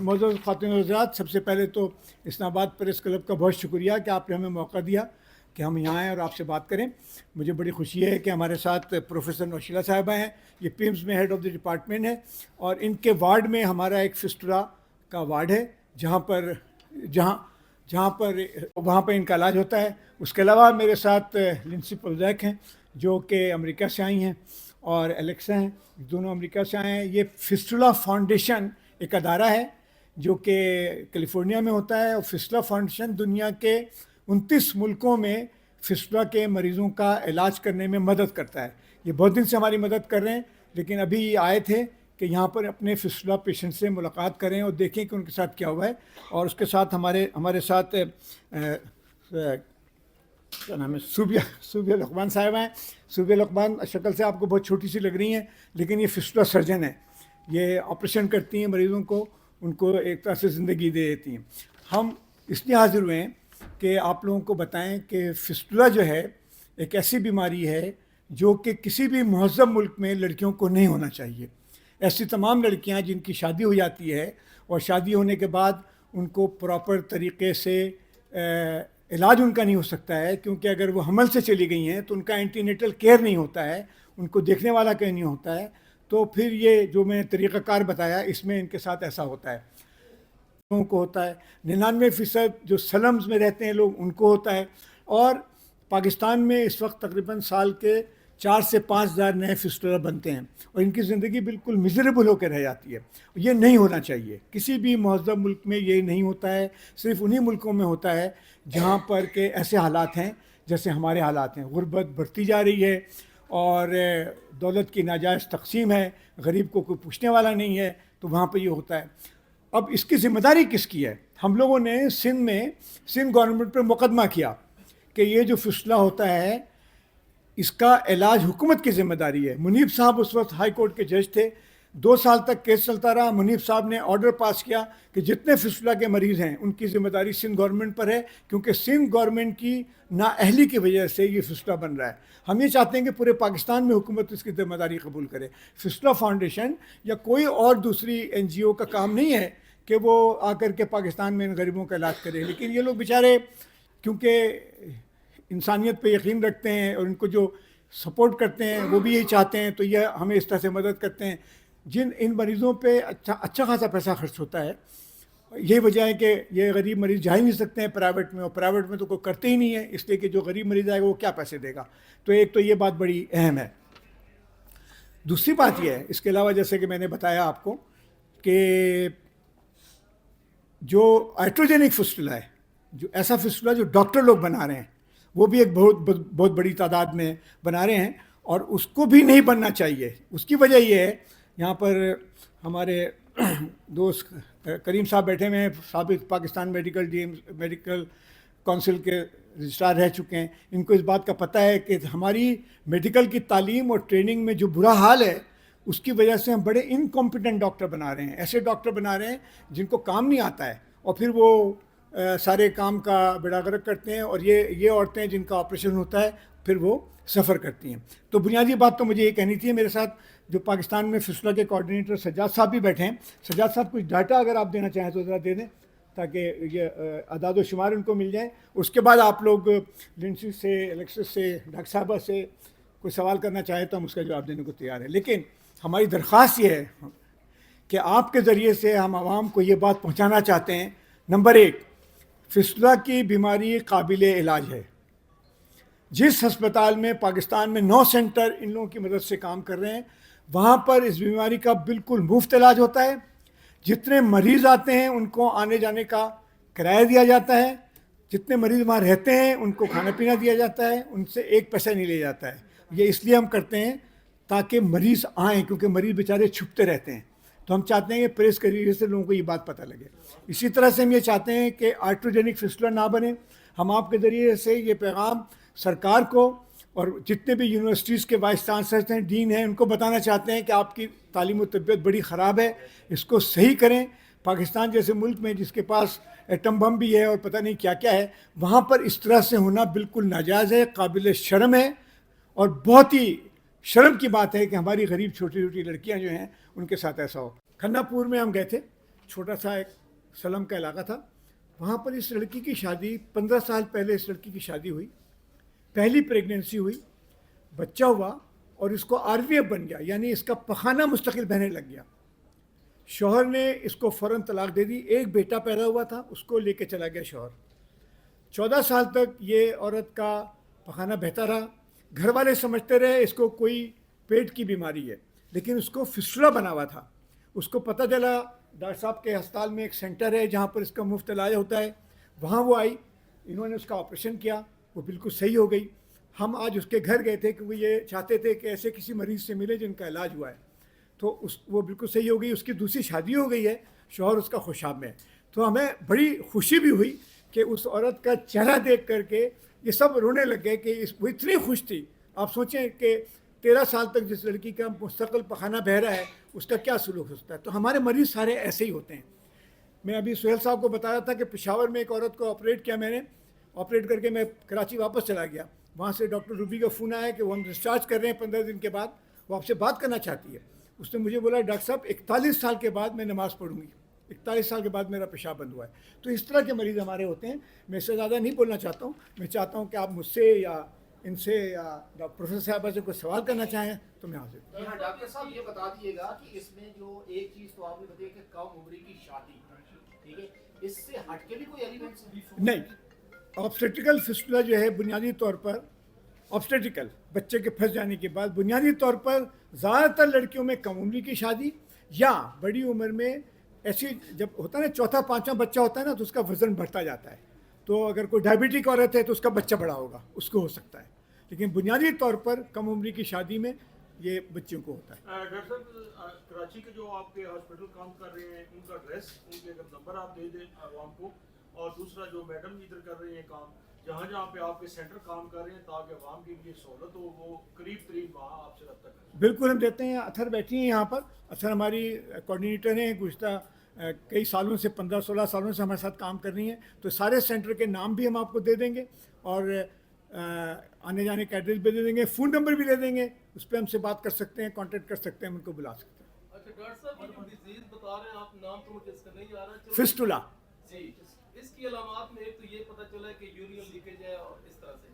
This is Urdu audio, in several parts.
معزز خواتین و حضرات، سب سے پہلے تو اسلام آباد پریس کلب کا بہت شکریہ کہ آپ نے ہمیں موقع دیا کہ ہم یہاں آئیں اور آپ سے بات کریں. مجھے بڑی خوشی ہے کہ ہمارے ساتھ پروفیسر نوشیلہ صاحبہ ہیں. یہ پیمز میں ہیڈ آف دی ڈپارٹمنٹ ہے اور ان کے وارڈ میں ہمارا ایک فسٹولا کا وارڈ ہے جہاں پر وہاں پر ان کا علاج ہوتا ہے. اس کے علاوہ میرے ساتھ لنسی پلزیک ہیں جو کہ امریکہ سے آئی ہیں، اور الیکسا ہیں، دونوں امریکہ سے آئے ہیں. یہ فسٹولا فاؤنڈیشن ایک ادارہ ہے جو کہ کیلیفورنیا میں ہوتا ہے، اور فسٹولا فاؤنڈیشن دنیا کے 29 ملکوں میں فسٹولا کے مریضوں کا علاج کرنے میں مدد کرتا ہے. یہ بہت دن سے ہماری مدد کر رہے ہیں، لیکن ابھی آئے تھے کہ یہاں پر اپنے فسٹولا پیشنٹ سے ملاقات کریں اور دیکھیں کہ ان کے ساتھ کیا ہوا ہے. اور اس کے ساتھ ہمارے ساتھ کیا نام ہے، صوبیہ لقمان صاحب ہیں. صوبیہ لقمان شکل سے آپ کو بہت چھوٹی سی لگ رہی ہیں، لیکن یہ فسٹولا سرجن ہے. یہ آپریشن کرتی ہیں مریضوں کو، ان کو ایک طرح سے زندگی دے دیتی ہیں. ہم اس لیے حاضر ہوئے ہیں کہ آپ لوگوں کو بتائیں کہ فسٹولا جو ہے ایک ایسی بیماری ہے جو کہ کسی بھی مہذب ملک میں لڑکیوں کو نہیں ہونا چاہیے. ایسی تمام لڑکیاں جن کی شادی ہو جاتی ہے اور شادی ہونے کے بعد ان کو پراپر طریقے سے علاج ان کا نہیں ہو سکتا ہے، کیونکہ اگر وہ حمل سے چلی گئی ہیں تو ان کا اینٹی نیٹل کیئر نہیں ہوتا ہے، ان کو دیکھنے والا کہیں نہیں ہوتا ہے. تو پھر یہ جو میں نے طریقہ کار بتایا اس میں ان کے ساتھ ایسا ہوتا ہے. لوگوں کو ہوتا ہے 99% جو سلمز میں رہتے ہیں لوگ، ان کو ہوتا ہے. اور پاکستان میں اس وقت تقریباً سال کے 4 سے 5 ہزار نئے فسٹولا بنتے ہیں اور ان کی زندگی بالکل مزریبل ہو کے رہ جاتی ہے. یہ نہیں ہونا چاہیے، کسی بھی مہذب ملک میں یہ نہیں ہوتا ہے. صرف انہی ملکوں میں ہوتا ہے جہاں پر کہ ایسے حالات ہیں جیسے ہمارے حالات ہیں. غربت بڑھتی جا رہی ہے اور دولت کی ناجائز تقسیم ہے، غریب کو کوئی پوچھنے والا نہیں ہے، تو وہاں پہ یہ ہوتا ہے. اب اس کی ذمہ داری کس کی ہے؟ ہم لوگوں نے سندھ گورنمنٹ پر مقدمہ کیا کہ یہ جو فسٹولا ہوتا ہے اس کا علاج حکومت کی ذمہ داری ہے. منیب صاحب اس وقت ہائی کورٹ کے جج تھے. 2 سال تک کیس چلتا رہا. منیب صاحب نے آرڈر پاس کیا کہ جتنے فسٹولا کے مریض ہیں ان کی ذمہ داری سندھ گورنمنٹ پر ہے، کیونکہ سندھ گورنمنٹ کی نااہلی کی وجہ سے یہ فسٹولا بن رہا ہے. ہم یہ چاہتے ہیں کہ پورے پاکستان میں حکومت اس کی ذمہ داری قبول کرے. فسٹولا فاؤنڈیشن یا کوئی اور دوسری NGO کا کام نہیں ہے کہ وہ آ کر کے پاکستان میں ان غریبوں کا علاج کرے. لیکن یہ لوگ بیچارے کیونکہ انسانیت پہ یقین رکھتے ہیں اور ان کو جو سپورٹ کرتے ہیں وہ بھی یہی چاہتے ہیں، تو یہ ہمیں اس طرح سے مدد کرتے ہیں. ان مریضوں پہ اچھا خاصا پیسہ خرچ ہوتا ہے. یہی وجہ ہے کہ یہ غریب مریض جا ہی نہیں سکتے ہیں پرائیویٹ میں، اور پرائیویٹ میں تو کوئی کرتے ہی نہیں ہے، اس لیے کہ جو غریب مریض آئے گا وہ کیا پیسے دے گا. تو ایک تو یہ بات بڑی اہم ہے. دوسری بات یہ ہے، اس کے علاوہ جیسے کہ میں نے بتایا آپ کو کہ جو آئٹروجینک فسٹولا ہے، جو ایسا فسٹولا جو ڈاکٹر لوگ بنا رہے ہیں، وہ بھی ایک بہت بڑی تعداد میں بنا رہے ہیں، اور اس کو بھی نہیں بننا چاہیے. اس کی وجہ یہ ہے، یہاں پر ہمارے دوست کریم صاحب بیٹھے ہوئے ہیں، سابق پاکستان میڈیکل کونسل کے رجسٹرار رہ چکے ہیں. ان کو اس بات کا پتہ ہے کہ ہماری میڈیکل کی تعلیم اور ٹریننگ میں جو برا حال ہے اس کی وجہ سے ہم بڑے انکمپیٹنٹ ڈاکٹر بنا رہے ہیں. ایسے ڈاکٹر بنا رہے ہیں جن کو کام نہیں آتا ہے، اور پھر وہ سارے کام کا بیڑا غرق کرتے ہیں. اور یہ عورتیں جن کا آپریشن ہوتا ہے پھر وہ سفر کرتی ہیں. تو بنیادی بات تو مجھے یہ کہنی تھی. میرے ساتھ جو پاکستان میں فسٹولا کے کوآرڈینیٹر سجاد صاحب بھی بیٹھے ہیں. سجاد صاحب کچھ ڈاٹا اگر آپ دینا چاہیں تو ذرا دے دیں تاکہ یہ اعداد و شمار ان کو مل جائیں. اس کے بعد آپ لوگ لنسی سے، الیکسس سے، ڈاکٹر صاحبہ سے کوئی سوال کرنا چاہیں تو ہم اس کا جواب دینے کو تیار ہیں. لیکن ہماری درخواست یہ ہے کہ آپ کے ذریعے سے ہم عوام کو یہ بات پہنچانا چاہتے ہیں. نمبر 1، فسٹولا کی بیماری قابل علاج ہے. جس ہسپتال میں پاکستان میں 9 سینٹر ان لوگوں کی مدد سے کام کر رہے ہیں، وہاں پر اس بیماری کا بالکل مفت علاج ہوتا ہے. جتنے مریض آتے ہیں ان کو آنے جانے کا کرایہ دیا جاتا ہے. جتنے مریض وہاں رہتے ہیں ان کو کھانا پینا دیا جاتا ہے. ان سے ایک پیسہ نہیں لیا جاتا ہے. یہ اس لیے ہم کرتے ہیں تاکہ مریض آئیں، کیونکہ مریض بیچارے چھپتے رہتے ہیں. تو ہم چاہتے ہیں کہ پریس کے ذریعے سے لوگوں کو یہ بات پتہ لگے. اسی طرح سے ہم یہ چاہتے ہیں کہ آئٹروجینک فسٹولا نہ بنے. ہم آپ کے ذریعے سے یہ پیغام سرکار کو اور جتنے بھی یونیورسٹیز کے وائس چانسلرز ہیں، ڈین ہیں، ان کو بتانا چاہتے ہیں کہ آپ کی تعلیم و تربیت بڑی خراب ہے، اس کو صحیح کریں. پاکستان جیسے ملک میں جس کے پاس ایٹم بم بھی ہے اور پتہ نہیں کیا کیا ہے، وہاں پر اس طرح سے ہونا بالکل ناجائز ہے، قابل شرم ہے. اور بہت ہی شرم کی بات ہے کہ ہماری غریب چھوٹی چھوٹی لڑکیاں جو ہیں ان کے ساتھ ایسا ہو. کھنا پور میں ہم گئے تھے چھوٹا سا ایک سلم کا علاقہ تھا. وہاں پر اس لڑکی کی شادی 15 سال پہلے اس لڑکی کی شادی ہوئی, پہلی پریگننسی ہوئی, بچہ ہوا اور اس کو آر وی ایف بن گیا, یعنی اس کا پخانہ مستقل بہنے لگ گیا. شوہر نے اس کو فوراً طلاق دے دی. ایک بیٹا پیدا ہوا تھا, اس کو لے کے چلا گیا شوہر. 14 سال تک یہ عورت کا پخانہ بہتا رہا. گھر والے سمجھتے رہے اس کو کوئی پیٹ کی بیماری ہے, لیکن اس کو فسٹولا بنا ہوا تھا. اس کو پتہ چلا ڈاکٹر صاحب کے ہسپتال میں ایک سینٹر ہے جہاں پر اس کا مفت علاج ہوتا ہے. وہاں وہ آئی, انہوں نے اس کا آپریشن کیا, وہ بالکل صحیح ہو گئی. ہم آج اس کے گھر گئے تھے کیونکہ یہ چاہتے تھے کہ ایسے کسی مریض سے ملے جن کا علاج ہوا ہے. تو وہ بالکل صحیح ہو گئی. اس کی دوسری شادی ہو گئی ہے, شوہر اس کا خوشاب میں ہے. تو ہمیں بڑی خوشی بھی ہوئی کہ اس عورت کا چہرہ دیکھ کر کے یہ سب رونے لگ گئے کہ وہ اتنی خوش تھی. آپ سوچیں کہ 13 سال تک جس لڑکی کا مستقل پخانہ بہہ رہا ہے اس کا کیا سلوک ہوتا ہے. تو ہمارے مریض سارے ایسے ہی ہوتے ہیں. میں ابھی سہیل صاحب کو بتایا تھا کہ پشاور میں ایک عورت کو آپریٹ کیا میں نے, آپریٹ کر کے میں کراچی واپس چلا گیا. وہاں سے ڈاکٹر روبی کا فون آیا کہ وہ ہم ڈسچارج کر رہے ہیں 15 دن کے بعد, وہ آپ سے بات کرنا چاہتی ہے. اس نے مجھے بولا ڈاکٹر صاحب 41 سال کے بعد میں نماز پڑھوں گی, 41 سال کے بعد میرا پیشاب بند ہوا ہے. تو اس طرح کے مریض ہمارے ہوتے ہیں. میں اس سے زیادہ نہیں بولنا چاہتا ہوں. میں چاہتا ہوں کہ آپ مجھ سے یا ان سے یا پروفیسر صاحبہ سے کوئی سوال کرنا چاہیں تو میں حاضر ہوں. ہاں ڈاکٹر صاحب یہ بتا دیجیے گا کہ اس میں جو ایک چیز تو آپ نے بتایا کہ کم عمری کی شادی, ٹھیک ہے, اس سے ہٹ کے بھی کوئی ایلیمنٹس نہیں. آبسٹیکل فسٹولا جو ہے بنیادی طور پر آبسٹیکل بچے کے پھنس جانے کے بعد بنیادی طور پر زیادہ تر لڑکیوں میں کم عمری کی شادی یا بڑی عمر میں ایسی جب ہوتا ہے نا چوتھا پانچواں بچہ ہوتا ہے نا تو اس کا وزن بڑھتا جاتا ہے. تو اگر کوئی ڈائبٹک عورت ہے تو اس کا بچہ بڑا ہوگا, اس کو ہو سکتا ہے. لیکن بنیادی طور پر کم عمری کی شادی میں یہ بچوں کو ہوتا ہے. ڈاکٹر صاحب کراچی کے جو آپ کے ہاسپٹل کام کر رہے ہیں ان کا ایڈریس, ان کے اگر نمبر آپ دے دیں عوام کو, اور دوسرا جو میڈم ادھر کر رہے ہیں کام جہاں جہاں پہ آپ کے سینٹر کام کر رہے ہیں تاکہ عوام کے لیے سہولت ہو, وہ قریب ترین وہاں آپ سے رابطہ کریں. بالکل ہم دیتے ہیں. اطہر بیٹھی ہیں یہاں پر. اطہر ہماری کوآرڈینیٹر ہیں, گزشتہ کئی سالوں سے 15-16 سالوں سے ہمارے ساتھ کام کر رہی ہیں. تو سارے سینٹر کے نام بھی ہم آپ کو دے دیں گے اور آنے جانے کا ایڈریس بھی دے دیں گے, فون نمبر بھی دے دیں گے. اس پہ ہم سے بات کر سکتے ہیں, کانٹیکٹ کر سکتے ہیں, ہم ان کو بلا سکتے ہیں. اچھا ڈاکٹر صاحب یہ جو ڈیزیز بتا رہے ہیں آپ, نام تو مجھے اس کا نہیں آ رہا. فسٹولا جی, اس کی علامات میں ایک تو یہ پتہ چلا ہے کہ یورین لیکیج ہے اور اس طرح سے,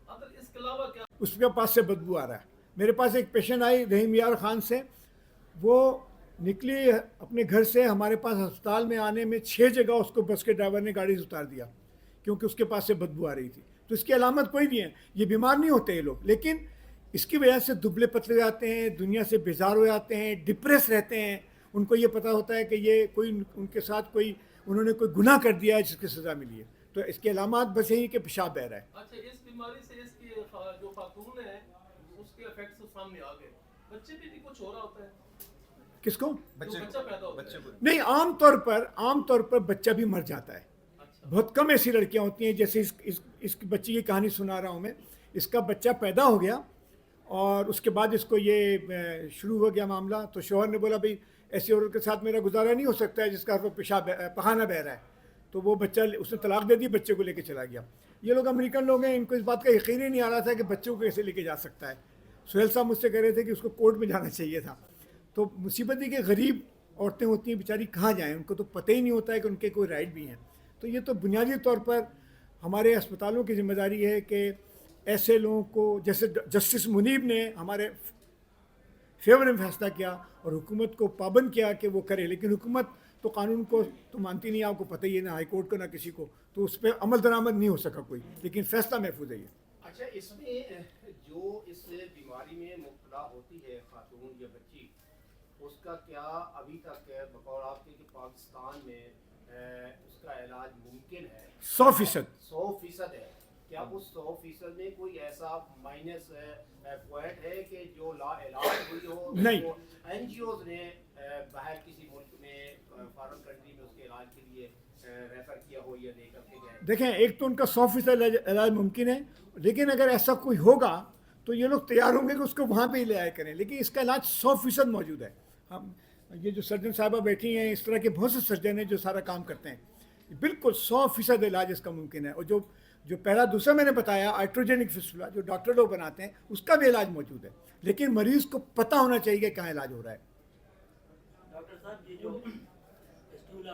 اگر اس کے علاوہ کیا اس کے پاس سے بدبو آ رہا ہے. میرے پاس ایک پیشنٹ آئی رحیم یار خان سے, وہ نکلی اپنے گھر سے ہمارے پاس ہسپتال میں آنے میں 6 جگہ اس کو بس کے ڈرائیور نے گاڑی سے اتار دیا کیونکہ اس کے پاس سے بدبو آ رہی تھی. تو اس کی علامت کوئی نہیں ہے, یہ بیمار نہیں ہوتے یہ لوگ, لیکن اس کی وجہ سے دبلے پتلے جاتے ہیں, دنیا سے بیزار ہو جاتے ہیں, ڈپریس رہتے ہیں. ان کو یہ پتہ ہوتا ہے کہ یہ کوئی ان کے ساتھ کوئی انہوں نے کوئی گناہ کر دیا ہے جس کی سزا ملی ہے. تو اس کے علامات بس یہی کہ پیشاب بہ رہا ہے. اچھا اس بیماری سے اس کی جو خاتون ہے اس کے افیکٹس سامنے آ گئے, بچے بھی کچھ ہو رہا ہوتا ہے کس کو؟ بچہ پیدا ہوتا ہے. نہیں, عام طور پر بچہ بھی مر جاتا ہے. بہت کم ایسی لڑکیاں ہوتی ہیں, جیسے اس بچی کی کہانی سنا رہا ہوں میں. اس کا بچہ پیدا ہو گیا اور اس کے بعد اس کو یہ شروع ہو گیا معاملہ. تو شوہر نے بولا بھائی ایسی عورت کے ساتھ میرا گزارا نہیں ہو سکتا ہے جس کا پیشاب پخانہ بہ رہا ہے. تو وہ بچہ اس نے طلاق دے دی, بچے کو لے کے چلا گیا. یہ لوگ امریکن لوگ ہیں, ان کو اس بات کا یقین ہی نہیں آ رہا تھا کہ بچوں کو کیسے لے کے جا سکتا ہے. سہیل صاحب مجھ سے کہہ رہے تھے کہ اس کو کورٹ میں جانا چاہیے تھا. تو مصیبت یہ کہ غریب عورتیں ہوتی ہیں بیچاری, کہاں جائیں, ان کو تو پتہ ہی نہیں ہوتا ہے کہ ان کے کوئی رائٹ بھی ہیں. تو یہ تو بنیادی طور پر ہمارے اسپتالوں کی ذمہ داری ہے کہ ایسے لوگوں کو, جیسے جسٹس منیب نے ہمارے فیور میں فیصلہ کیا اور حکومت کو پابند کیا کہ وہ کرے, لیکن حکومت تو قانون کو تو مانتی نہیں, آپ کو پتہ ہی ہے, نہ ہائی کورٹ کو نہ کسی کو, تو اس پہ عمل درآمد نہیں ہو سکا کوئی, لیکن فیصلہ محفوظ ہے. اچھا اس میں جو اس بیماری میں مبتلا ہوتی ہے خاتون یا بچی, اس کا کیا ابھی تک بقول آپ کے کہ پاکستان میں اس کا علاج ممکن ہے؟ 100% ہے. کیا اس 100% میں کوئی ایسا مائنس پوائنٹ ہے کہ جو لا علاج ہوئی ہو, نہیں, این جی اوز نے باہر کسی ملک میں فارن کنٹری میں اس کے علاج کے لیے ریفر کیا ہو یا لے کر کے گئے؟ دیکھیں, ایک تو ان کا 100% علاج ممکن ہے, لیکن اگر ایسا کوئی ہوگا تو یہ لوگ تیار ہوں گے کہ اس کو وہاں پہ ہی لے آئے کریں. لیکن اس کا علاج 100% موجود ہے. ہم یہ جو سرجن صاحبہ بیٹھی ہیں, اس طرح کے بہت سے سرجن ہیں جو سارا کام کرتے ہیں. بالکل 100% علاج اس کا ممکن ہے. اور جو پہلا دوسرا میں نے بتایا آئٹروجینک فسٹولا جو ڈاکٹر لوگ بناتے ہیں, اس کا بھی علاج موجود ہے, لیکن مریض کو پتہ ہونا چاہیے کہ کہاں علاج ہو رہا ہے. ڈاکٹر صاحب یہ جو فسٹولا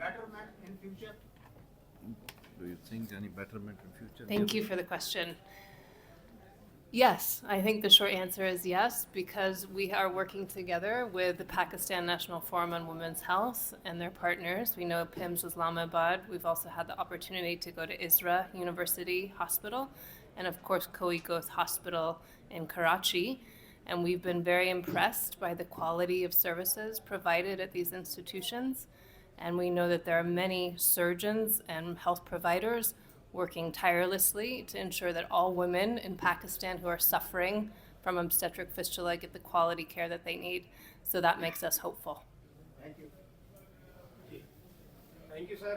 betterment in future? Do you think any betterment in future? Thank you for the question. Yes, I think the short answer is yes, because we are working together with the Pakistan National Forum on Women's Health and their partners. We know PIMS Islamabad. We've also had the opportunity to go to ISRA University Hospital and, of course, Kohinoor Hospital in Karachi. And we've been very impressed by the quality of services provided at these institutions. And we know that there are many surgeons and health providers working tirelessly to ensure that all women in Pakistan who are suffering from obstetric fistula get the quality care that they need. So that makes us hopeful. Thank you. Thank you, sir.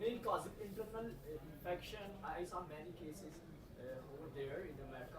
Main causes internal infection. I saw many cases over there in America,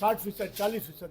60%, 40%।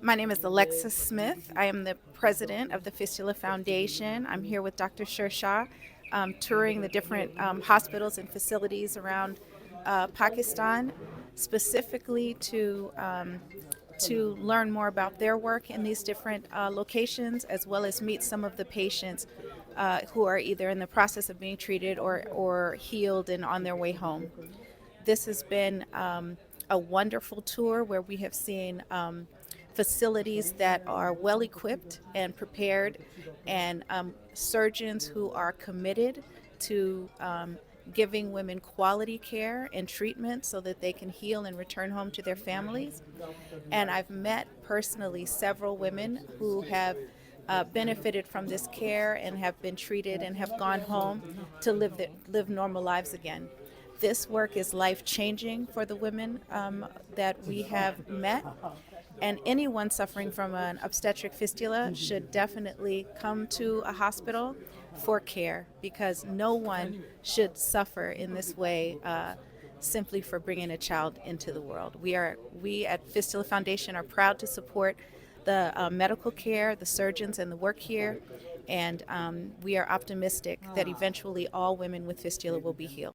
My name is Alexis Smith. I am the president of the Fistula Foundation. I'm here with Dr. Shershaw, touring the different hospitals and facilities around Pakistan, specifically to learn more about their work in these different locations, as well as meet some of the patients who are either in the process of being treated or healed and on their way home. This has been a wonderful tour where we have seen facilities that are well equipped and prepared, and surgeons who are committed to giving women quality care and treatment so that they can heal and return home to their families. And I've met personally several women who have benefited from this care and have been treated and have gone home to live normal lives again. This work is life-changing for the women that we have met, and anyone suffering from an obstetric fistula should definitely come to a hospital for care, because no one should suffer in this way simply for bringing a child into the world. We at Fistula Foundation are proud to support the medical care, the surgeons, and the work here, and we are optimistic that eventually all women with fistula will be healed.